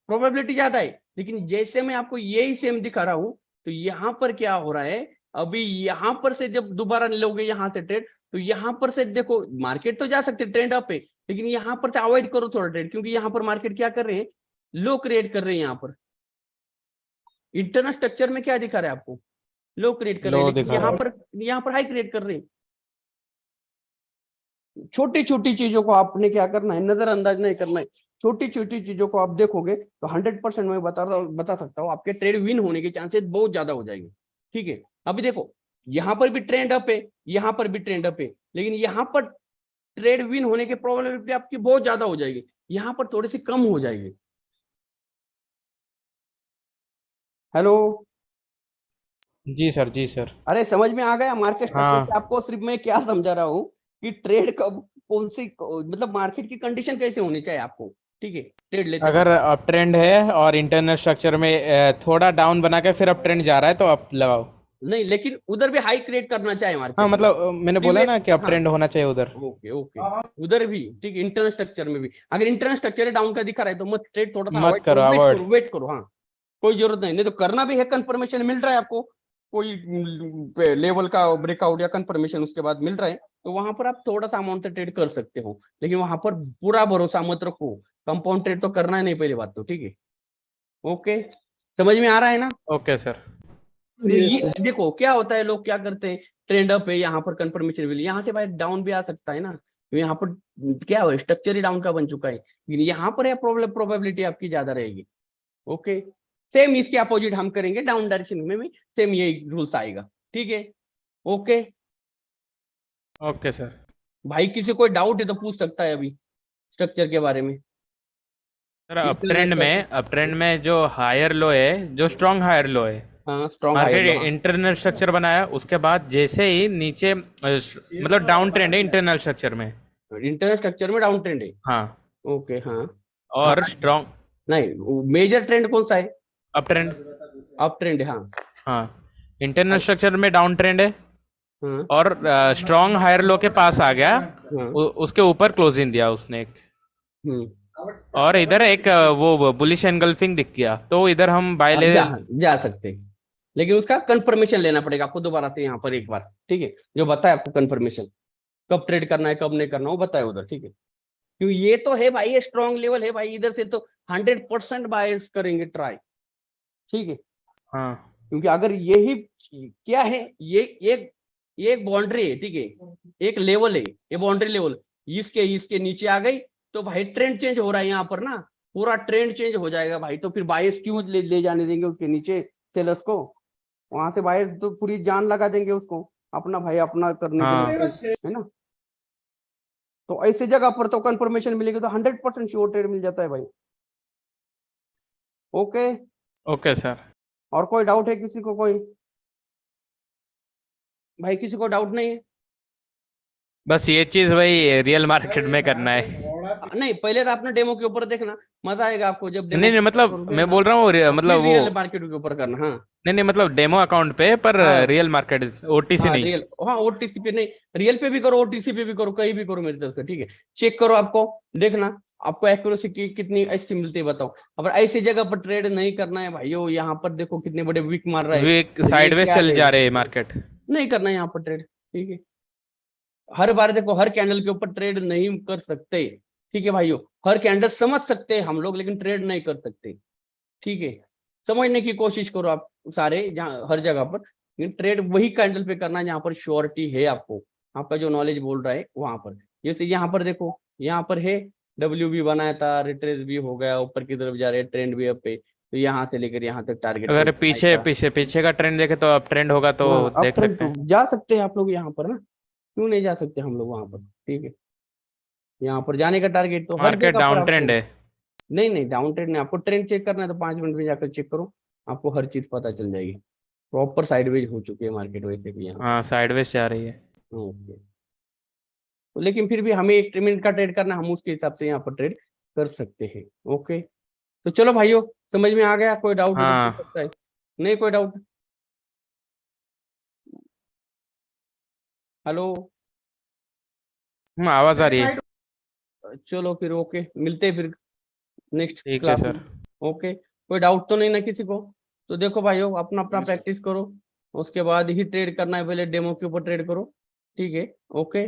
प्रोबेबिलिटी ज्यादा है। लेकिन जैसे मैं आपको यही सेम दिखा रहा हूं, तो यहाँ पर क्या हो रहा है, अभी यहाँ पर से जब दोबारा लोगे यहाँ से ट्रेड, तो यहाँ पर से देखो मार्केट तो जा सकते ट्रेंड अप है, लेकिन यहाँ पर से अवॉइड करो थोड़ा ट्रेड, क्योंकि यहाँ पर मार्केट क्या कर रहे हैं, लो क्रिएट कर रहे हैं। यहाँ पर इंटरनल स्ट्रक्चर में क्या दिखा रहा है आपको, लो क्रिएट कर रहे हैं, लेकिन यहाँ पर हाई क्रिएट कर रहे हैं। छोटी छोटी चीजों को आपने क्या करना है, नजरअंदाज नहीं करना है। छोटी छोटी चीजों को आप देखोगे तो 100% मैं बता सकता हूँ आपके ट्रेड विन होने के चांसेस बहुत ज्यादा हो जाएंगे। ठीक है, अभी देखो यहाँ पर भी ट्रेंड अप है, यहाँ पर भी ट्रेंड अप है, लेकिन यहाँ पर ट्रेड विन होने की प्रोबेबिलिटी आपकी बहुत ज्यादा हो जाएगी, यहाँ पर थोड़ी सी कम हो जाएगी। हेलो, जी सर, जी सर। अरे समझ में आ गया मार्केट स्ट्रक्चर हाँ। से? आपको सिर्फ मैं क्या समझा रहा हूँ कि ट्रेड कब, कौन सी, मतलब मार्केट की कंडीशन कैसे होनी चाहिए आपको। ठीक है, ट्रेड लेते अगर अप ट्रेंड है और इंटरनल स्ट्रक्चर में थोड़ा डाउन बना के फिर अप ट्रेंड जा रहा है तो अप लगाओ। नहीं, लेकिन उधर भी हाई क्रिएट करना चाहिए मार्केट। हाँ, मतलब मैंने बोला ना कि अप हाँ। ट्रेंड होना चाहिए उधर। ओके ओके, उधर भी ठीक, इंटरनल स्ट्रक्चर में भी अगर इंटरनल स्ट्रक्चर डाउन का दिखा रहा है तो मत ट्रेड, थोड़ा सा मत करो, अवॉइड। वेट करो। हाँ, कोई जरूरत नहीं तो करना भी है, कंफर्मेशन मिल रहा है आपको, कोई लेवल का ब्रेकआउट या कंफर्मेशन उसके बाद मिल रहा है, तो वहां पर आप थोड़ा सा अमाउंट से ट्रेड कर सकते हो, लेकिन वहां पर पूरा भरोसा मत रखो, कंपाउंड ट्रेड तो करना है नहीं, पहली बात तो। ठीक है, ओके, समझ में आ रहा है ना? Okay sir. Yes, sir. देखो क्या होता है, लोग क्या करते हैं, ट्रेंड अप है, यहाँ पर कंफर्मेशन मिली, यहाँ से भाई डाउन भी आ सकता है ना, तो यहाँ पर क्या हो, स्ट्रक्चर ही डाउन का बन चुका है, लेकिन यहाँ पर प्रोबेबिलिटी आपकी ज्यादा रहेगी। ओके, सेम इसके अपोजिट हम करेंगे डाउन डायरेक्शन में भी, सेम यही रूल्स आएगा। ठीक है, ओके ओके सर। भाई, किसी कोई डाउट है तो पूछ सकता है अभी स्ट्रक्चर के बारे में। सर, अप ट्रेंड में जो हायर लो है, जो स्ट्रॉन्ग हायर लो है, हाँ, स्ट्रॉन्ग मार्केट इंटरनल स्ट्रक्चर बनाया, उसके बाद जैसे ही नीचे मतलब डाउन ट्रेंड है इंटरनल स्ट्रक्चर में। इंटरनल स्ट्रक्चर में डाउन ट्रेंड है, हाँ, ओके हाँ। और हाँ, स्ट्रॉन्ग नहीं, मेजर ट्रेंड कौन सा है? Up trend. अप ट्रेंड, हाँ हाँ, इंटरनल स्ट्रक्चर में डाउन ट्रेंड है हाँ और स्ट्रॉन्ग हायर लो के पास आ गया, हाँ। उसके ऊपर क्लोजिंग दिया उसने एक, हम्म, और इधर एक वो बुलिश एनगल्फिंग दिख गया, तो इधर हम बाय ले जा सकते हैं। लेकिन उसका कंफर्मेशन लेना पड़ेगा आपको दोबारा से यहाँ पर एक बार, ठीक है, जो बताए आपको कंफर्मेशन कब ट्रेड करना है कब नहीं करना वो बताए उधर, ठीक है। क्योंकि ये तो है भाई, ये स्ट्रॉन्ग लेवल है भाई, इधर से तो 100% बायर्स करेंगे ट्राई, ठीक है। हाँ क्योंकि अगर यही क्या है, ये एक बाउंड्री है, ठीक है, एक लेवल है, ये बाउंड्री लेवल, इसके नीचे आ गई तो भाई ट्रेंड चेंज हो रहा है यहाँ पर ना, पूरा ट्रेंड चेंज हो जाएगा भाई। तो फिर बायर्स क्यों ले जाने देंगे उसके नीचे सेलर्स को, वहां से बायर्स तो पूरी जान लगा देंगे उसको अपना भाई अपना करने हाँ। के लिए, है ना। तो ऐसी जगह पर तो कंफर्मेशन मिलेगी तो 100% श्योर ट्रेड मिल जाता है भाई। Okay, okay sir. और कोई डाउट है किसी को, कोई भाई किसी को डाउट नहीं है? बस ये चीज वही रियल मार्केट में करना है। नहीं, पहले तो आपने डेमो के ऊपर देखना, मजा आएगा आपको जब नहीं नहीं, मतलब मैं बोल रहा हूँ मतलब वो रियल मार्केट के ऊपर करना। हाँ नहीं मतलब डेमो अकाउंट पे, पर हाँ। रियल मार्केट ओटीसी नहीं। रियल, हाँ ओटीसी पे नहीं, रियल पे भी करो, ओटीसी पे भी करो, कहीं भी करो मेरी तरफ से, ठीक है। चेक करो, आपको देखना आपको एक्यूरेसी कितनी ऐसी मिलती है बताओ। अगर ऐसी जगह पर ट्रेड नहीं करना है भाइयों, यहाँ पर देखो कितने बड़े वीक मार रहा है, वीक तो ये साइडवेज क्या चल है? जा रहे हैं मार्केट। नहीं करना है यहाँ पर ट्रेड, ठीक है। हर बार देखो हर कैंडल के ऊपर ट्रेड नहीं कर सकते, ठीक है भाइयों। हर कैंडल समझ सकते हैं हम लोग, लेकिन ट्रेड नहीं कर सकते, ठीक है। समझने की कोशिश करो आप सारे, जहाँ हर जगह पर, लेकिन ट्रेड वही कैंडल पे करना है जहाँ पर श्योरिटी है आपको, आपका जो नॉलेज बोल रहा है वहां पर। जैसे यहाँ पर देखो, यहाँ पर है डब्ल्यू भी बनाया था, रिट्रेस भी हो गया, ऊपर की तरफ जा रहे हैं, ट्रेंड भी अप पे, तो यहाँ से लेकर यहाँ तक टारगेट अगर पीछे पीछे पीछे का ट्रेंड देखे तो अब ट्रेंड होगा तो देख सकते हैं। जा सकते हैं आप लोग यहाँ पर ना, क्यों नहीं जा सकते हम लोग वहां पर, ठीक है। यहाँ पर जाने का टारगेट तो हर मार्केट जगह पर डाउन आपको, ट्रेंड है। नहीं नहीं डाउन ट्रेंड नहीं, आपको ट्रेंड चेक करना है तो 5 मिनट में जाकर चेक करो, आपको हर चीज पता चल जाएगी। प्रॉपर साइडवेज हो चुकी है मार्केट वैसे भी यहाँ। हाँ साइडवेज जा रही है। ओके, तो लेकिन फिर भी हमें 1 मिनट का ट्रेड करना, हम उसके हिसाब से यहाँ पर ट्रेड कर सकते हैं। ओके, तो चलो भाइयों, समझ में आ गया? कोई डाउट हो हाँ सकता है? नहीं कोई डाउट? हेलो, आवाज आ रही है। चलो फिर ओके, मिलते हैं फिर नेक्स्ट ठीक है क्लास सर। में। ओके, कोई डाउट तो नहीं ना किसी को? तो देखो भाइयों, अपना अपना प्रैक्टिस करो, उसके बाद ही ट्रेड करना है, पहले डेमो के ऊपर ट्रेड करो, ठीक है। ओके।